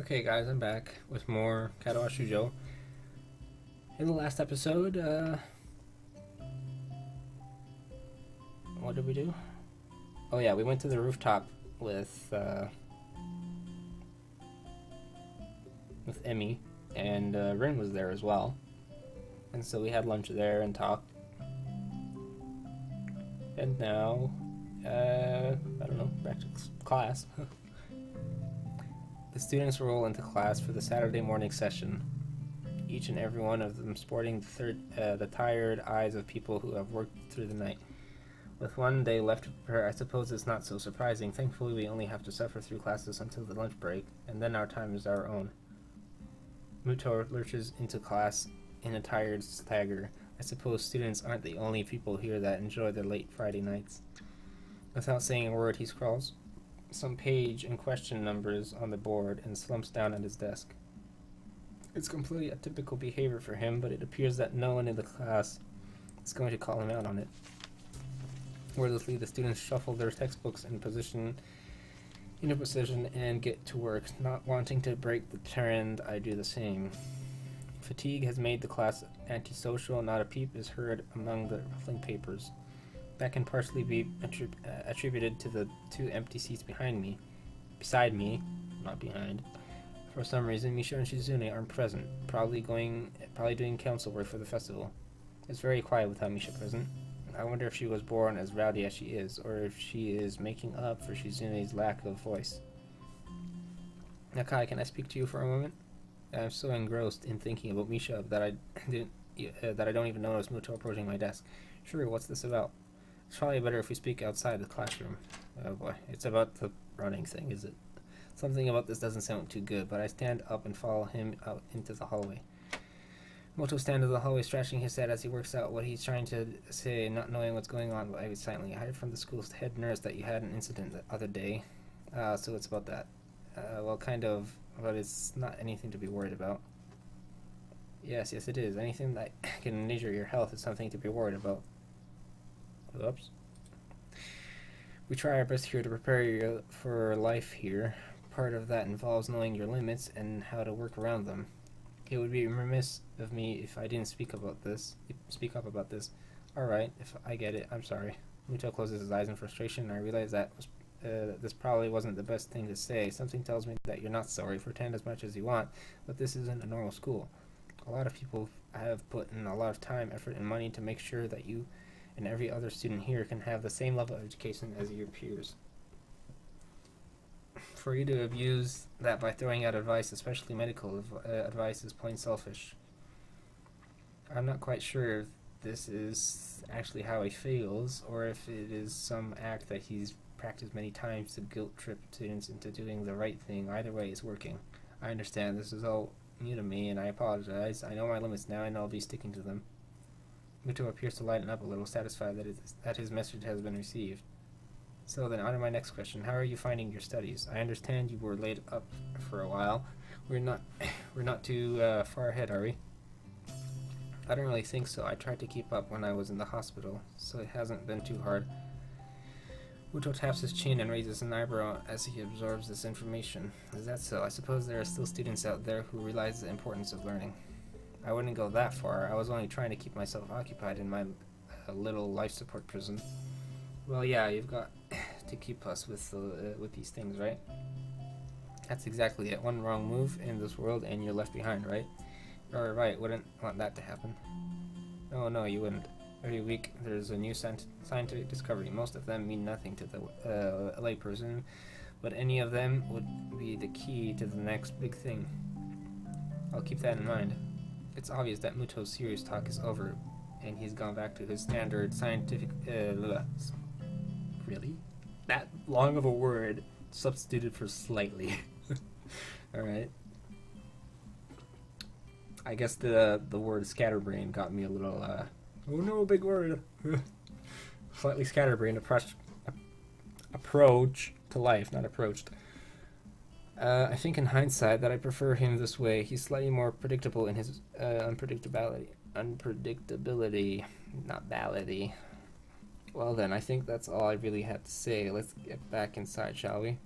Okay, guys, I'm back with more Katawa Shoujo. In the last episode, what did we do? Oh yeah, we went to the rooftop with Emmy, and Rin was there as well, and so we had lunch there and talked. And now, I don't know, back to class. The students roll into class for the Saturday morning session, each and every one of them sporting the tired eyes of people who have worked through the night. With one day left to prepare, I suppose it's not so surprising. Thankfully, we only have to suffer through classes until the lunch break, and then our time is our own. Muto lurches into class in a tired stagger. I suppose students aren't the only people here that enjoy their late Friday nights. Without saying a word, he scrawls some page and question numbers on the board and slumps down at his desk. It's completely atypical behavior for him, but it appears that no one in the class is going to call him out on it. Wordlessly, the students shuffle their textbooks into position and get to work. Not wanting to break the trend, I do the same. Fatigue has made the class antisocial. Not a peep is heard among the ruffling papers. That can partially be attributed to the two empty seats beside me, not behind. For some reason, Misha and Shizune aren't present, probably doing council work for the festival. It's very quiet without Misha present. I wonder if she was born as rowdy as she is, or if she is making up for Shizune's lack of voice. Nakai, can I speak to you for a moment? I'm so engrossed in thinking about Misha that I don't even notice Muto approaching my desk. Sure, what's this about? It's probably better if we speak outside the classroom. Oh boy, it's about the running thing, is it? Something about this doesn't sound too good, but I stand up and follow him out into the hallway. Moto stands in the hallway, scratching his head as he works out what he's trying to say, not knowing what's going on. But I was silently. I heard from the school's head nurse that you had an incident the other day. So it's about that. Well, kind of, but it's not anything to be worried about. Yes, it is. Anything that can injure your health is something to be worried about. Oops. We try our best here to prepare you for life here. Part of that involves knowing your limits and how to work around them. It would be remiss of me if I didn't speak up about this. Alright, if I get it, I'm sorry. Muto closes his eyes in frustration, and I realize that this probably wasn't the best thing to say. Something tells me that you're not sorry. Pretend as much as you want, but this isn't a normal school. A lot of people have put in a lot of time, effort, and money to make sure that you and every other student here can have the same level of education as your peers. For you to abuse that by throwing out advice, especially medical advice, is plain selfish. I'm not quite sure if this is actually how he feels, or if it is some act that he's practiced many times to guilt trip students into doing the right thing. Either way, it's working. I understand this is all new to me, and I apologize. I know my limits now, and I'll be sticking to them. Muto appears to lighten up a little, satisfied that his message has been received. So then, on to my next question. How are you finding your studies? I understand you were laid up for a while. We're not too far ahead, are we? I don't really think so. I tried to keep up when I was in the hospital, so it hasn't been too hard. Muto taps his chin and raises an eyebrow as he absorbs this information. Is that so? I suppose there are still students out there who realize the importance of learning. I wouldn't go that far. I was only trying to keep myself occupied in my little life support prison. Well, yeah, you've got to keep us with these things, right? That's exactly it. One wrong move in this world and you're left behind, right? You're right, wouldn't want that to happen. No, you wouldn't. Every week there's a new scientific discovery. Most of them mean nothing to the layperson, but any of them would be the key to the next big thing. I'll keep that in mind. It's obvious that Muto's serious talk is over, and he's gone back to his standard scientific... Really? That long of a word substituted for slightly. Alright. I guess the word scatterbrain got me a little, oh no, big word. Slightly scatterbrained approach to life, not approached. I think in hindsight that I prefer him this way. He's slightly more predictable in his unpredictability, not ballady. Well then, I think that's all I really had to say. Let's get back inside, shall we?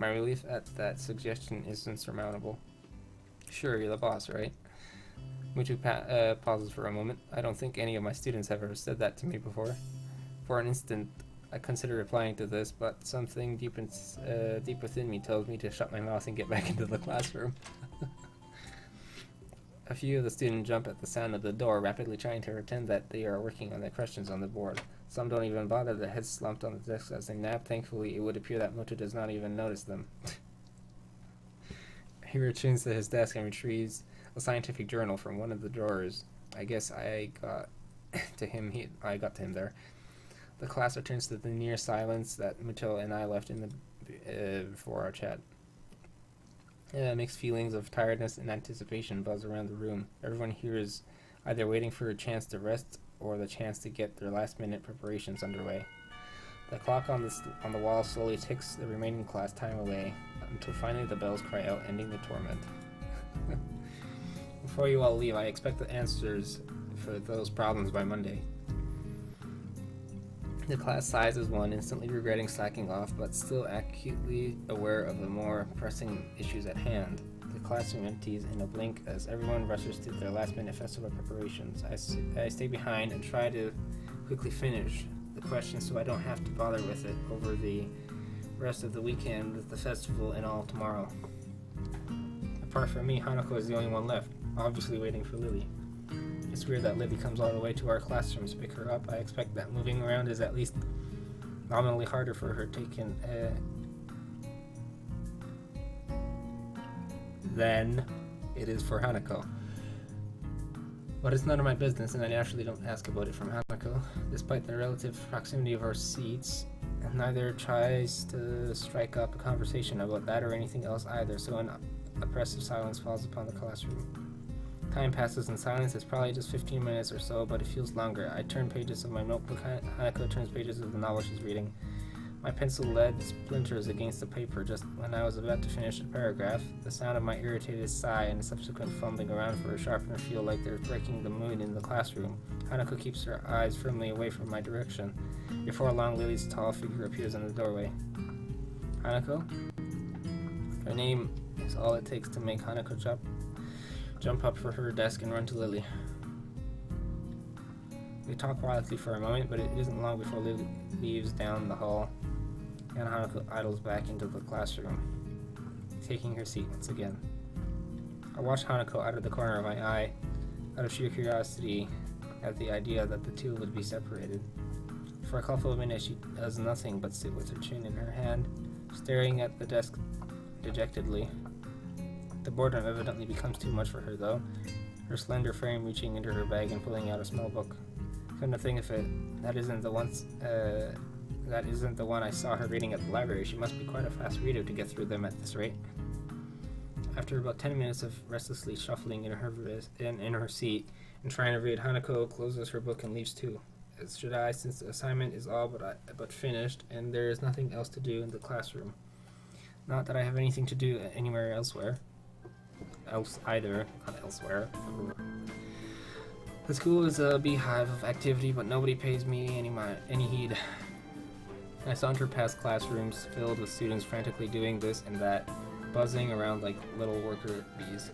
My relief at that suggestion is insurmountable. Sure, you're the boss, right? Mutu pauses for a moment. I don't think any of my students have ever said that to me before. For an instant, I consider replying to this, but something deep within me tells me to shut my mouth and get back into the classroom. A few of the students jump at the sound of the door, rapidly trying to pretend that they are working on their questions on the board. Some don't even bother, their heads slumped on the desk as they nap. Thankfully, it would appear that Mutu does not even notice them. He returns to his desk and retrieves a scientific journal from one of the drawers. I guess I got to him there. The class returns to the near silence that Muto and I left in the before our chat. Mixed feelings of tiredness and anticipation buzz around the room. Everyone here is either waiting for a chance to rest or the chance to get their last-minute preparations underway. The clock on the wall slowly ticks the remaining class time away until finally the bells cry out, ending the torment. Before you all leave, I expect the answers for those problems by Monday. The class sighs as one, instantly regretting slacking off, but still acutely aware of the more pressing issues at hand. The classroom empties in a blink as everyone rushes to their last-minute festival preparations. I stay behind and try to quickly finish the questions so I don't have to bother with it over the rest of the weekend with the festival and all tomorrow. Apart from me, Hanako is the only one left, obviously waiting for Lily. It's weird that Lily comes all the way to our classroom to pick her up. I expect that moving around is at least nominally harder for her than it is for Hanako. But it's none of my business, and I naturally don't ask about it from Hanako. Despite the relative proximity of our seats, neither tries to strike up a conversation about that or anything else either, so an oppressive silence falls upon the classroom. Time passes in silence. It's probably just 15 minutes or so, but it feels longer. I turn pages of my notebook. Hanako turns pages of the novel she's reading. My pencil lead splinters against the paper just when I was about to finish a paragraph. The sound of my irritated sigh and the subsequent fumbling around for a sharpener feel like they're breaking the mood in the classroom. Hanako keeps her eyes firmly away from my direction. Before long, Lily's tall figure appears in the doorway. Hanako? Her name is all it takes to make Hanako jump up for her desk and run to Lily. We talk quietly for a moment, but it isn't long before Lily leaves down the hall and Hanako idles back into the classroom, taking her seat once again. I watch Hanako out of the corner of my eye, out of sheer curiosity at the idea that the two would be separated. For a couple of minutes she does nothing but sit with her chin in her hand, staring at the desk dejectedly. The boredom evidently becomes too much for her, though, her slender frame reaching into her bag and pulling out a small book. Come to think of it, that isn't the one I saw her reading at the library. She must be quite a fast reader to get through them at this rate. After about 10 minutes of restlessly shuffling in her seat and trying to read, Hanako closes her book and leaves too, as should I, since the assignment is all but finished and there is nothing else to do in the classroom. Not that I have anything to do anywhere elsewhere. Not elsewhere. The school is a beehive of activity, but nobody pays me any heed. I saunter past classrooms filled with students frantically doing this and that, buzzing around like little worker bees.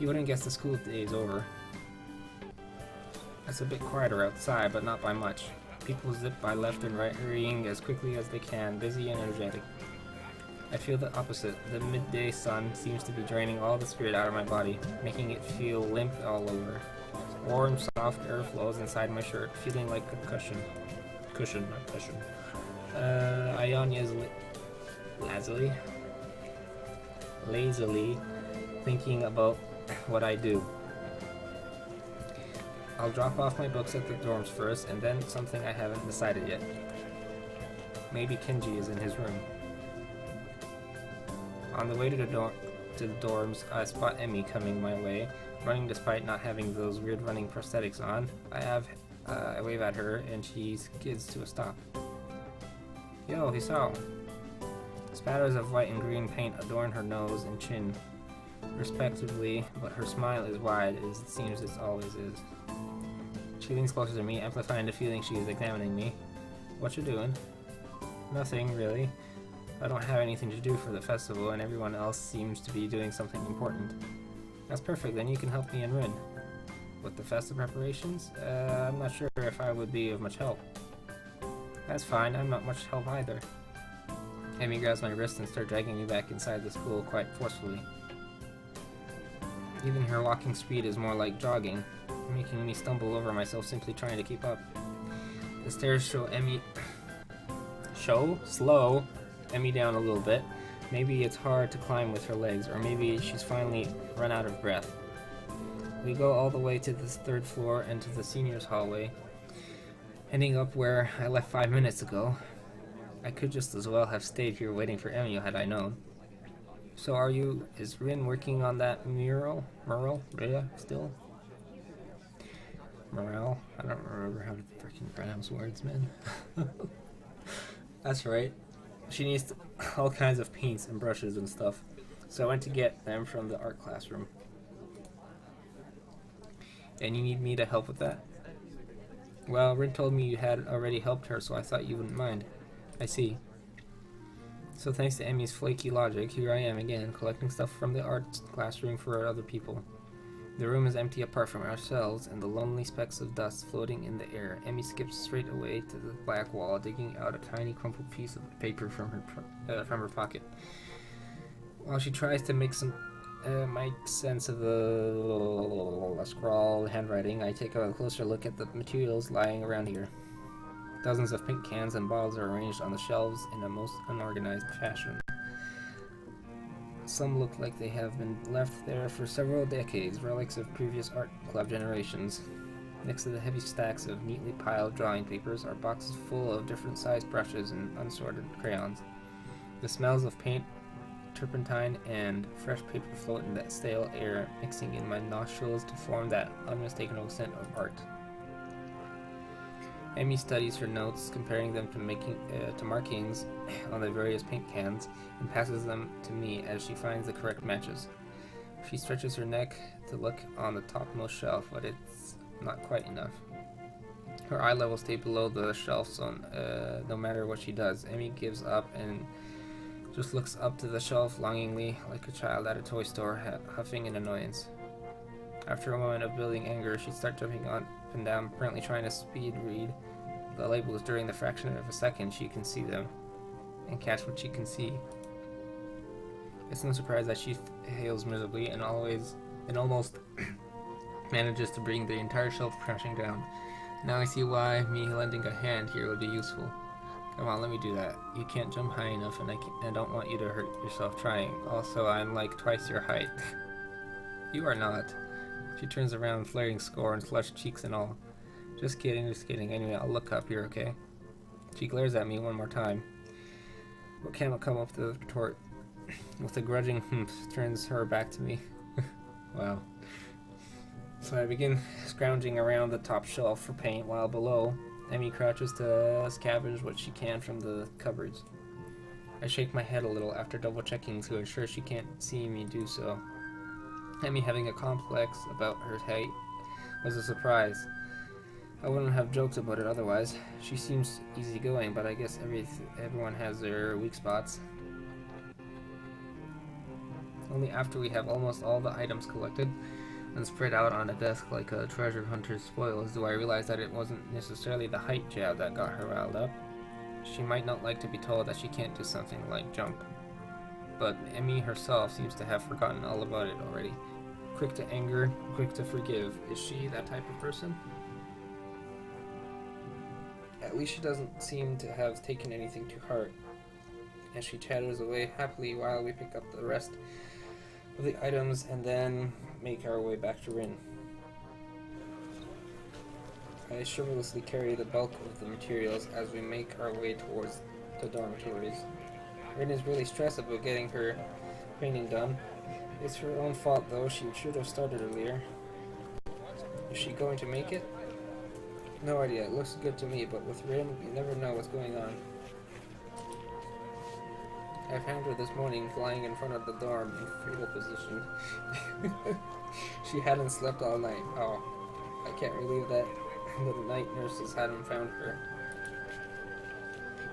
You wouldn't guess the school day is over. It's a bit quieter outside, but not by much. People zip by left and right, hurrying as quickly as they can, busy and energetic. I feel the opposite. The midday sun seems to be draining all the spirit out of my body, making it feel limp all over. Warm, soft air flows inside my shirt, feeling like a cushion. Not cushion. I yawn lazily, thinking about what I do. I'll drop off my books at the dorms first, and then something I haven't decided yet. Maybe Kenji is in his room. On the way to the dorms, I spot Emmy coming my way, running despite not having those weird running prosthetics on. I wave at her, and she skids to a stop. Yo, Hisao! Spatters of white and green paint adorn her nose and chin, respectively, but her smile is wide, as it seems it always is. She leans closer to me, amplifying the feeling she is examining me. What you doing? Nothing, really. I don't have anything to do for the festival, and everyone else seems to be doing something important. That's perfect, then you can help me and Rin. With the festival preparations? I'm not sure if I would be of much help. That's fine, I'm not much help either. Amy grabs my wrist and starts dragging me back inside the school quite forcefully. Even her walking speed is more like jogging, making me stumble over myself simply trying to keep up. The stairs slow Emmy down a little bit. Maybe it's hard to climb with her legs, or maybe she's finally run out of breath. We go all the way to the third floor and to the seniors' hallway, ending up where I left 5 minutes ago. I could just as well have stayed here waiting for Emmy had I known. So is Rin working on that mural? Yeah, still? Morale? I don't remember how to freaking pronounce words, man. That's right. She needs all kinds of paints and brushes and stuff. So I went to get them from the art classroom. And you need me to help with that? Well, Rin told me you had already helped her, so I thought you wouldn't mind. I see. So thanks to Emmy's flaky logic, here I am again, collecting stuff from the art classroom for other people. The room is empty apart from ourselves, and the lonely specks of dust floating in the air. Emmy skips straight away to the black wall, digging out a tiny crumpled piece of paper from her pocket. While she tries to make sense of the scrawled handwriting, I take a closer look at the materials lying around here. Dozens of paint cans and bottles are arranged on the shelves in a most unorganized fashion. Some look like they have been left there for several decades, relics of previous art club generations. Next to the heavy stacks of neatly piled drawing papers are boxes full of different sized brushes and unsorted crayons. The smells of paint, turpentine, and fresh paper float in that stale air, mixing in my nostrils to form that unmistakable scent of art. Amy studies her notes, comparing them to markings on the various paint cans, and passes them to me as she finds the correct matches. She stretches her neck to look on the topmost shelf, but it's not quite enough. Her eye level stays below the shelf, so no matter what she does, Amy gives up and just looks up to the shelf longingly, like a child at a toy store, huffing in annoyance. After a moment of building anger, she starts jumping up and down, apparently trying to speed read the labels during the fraction of a second she can see them, and catch what she can see. It's no surprise that she fails miserably and almost manages to bring the entire shelf crashing down. Now I see why me lending a hand here would be useful. Come on, let me do that. You can't jump high enough, and I don't want you to hurt yourself trying. Also, I'm like twice your height. You are not. She turns around, flaring scorn, flushed cheeks and all. Just kidding. Anyway, I'll look up here, okay? She glares at me one more time. But can't come up to the retort. With a grudging turns her back to me. Wow. So I begin scrounging around the top shelf for paint, while below, Emmy crouches to scavenge what she can from the cupboards. I shake my head a little after double-checking to ensure she can't see me do so. Emmy having a complex about her height was a surprise. I wouldn't have joked about it otherwise. She seems easygoing, but I guess everyone has their weak spots. Only after we have almost all the items collected and spread out on a desk like a treasure hunter's spoils do I realize that it wasn't necessarily the height jab that got her riled up. She might not like to be told that she can't do something like jump, but Emmy herself seems to have forgotten all about it already. Quick to anger, quick to forgive. Is she that type of person? At least she doesn't seem to have taken anything to heart, as she chatters away happily while we pick up the rest of the items and then make our way back to Rin. I chivalrously carry the bulk of the materials as we make our way towards the dormitories. Rin is really stressed about getting her painting done. It's her own fault though, she should have started earlier. Is she going to make it? No idea, it looks good to me, but with Rin, you never know what's going on. I found her this morning lying in front of the dorm in fetal position. She hadn't slept all night. Oh, I can't believe that the night nurses hadn't found her.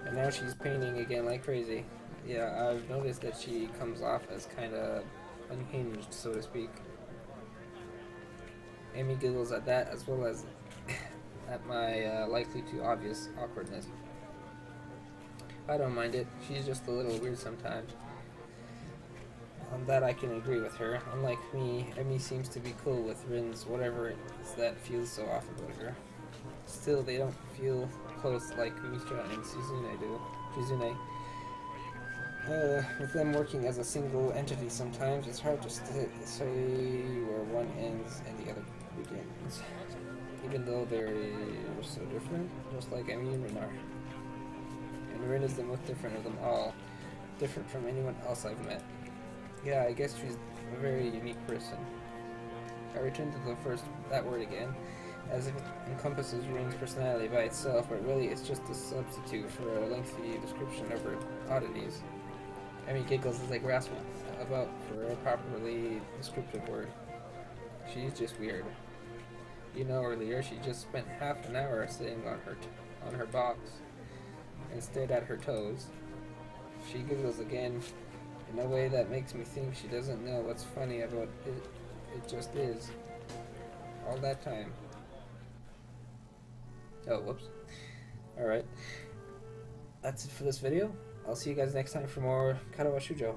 And now she's painting again like crazy. Yeah, I've noticed that she comes off as kind of unhinged, so to speak. Amy giggles at that as well as at my likely too obvious awkwardness. I don't mind it. She's just a little weird sometimes. On that I can agree with her. Unlike me, Emi seems to be cool with Rin's whatever it is that feels so off about her. Still, they don't feel close like Mishra and Shizune do. Shizune. With them working as a single entity sometimes, it's hard to say where one ends and the other begins. Even though they're so different, just like Emi and Rin are. And Rin is the most different of them all. Different from anyone else I've met. Yeah, I guess she's a very unique person. I return to that word again, as if it encompasses Rin's personality by itself, but really it's just a substitute for a lengthy description of her oddities. Emi giggles as I grasp about for a properly descriptive word. She's just weird. You know, earlier she just spent half an hour sitting on her box and stared at her toes. She giggles again in a way that makes me think she doesn't know what's funny about it. It just is. All that time. Oh, whoops. Alright. That's it for this video. I'll see you guys next time for more Katawa Shoujo.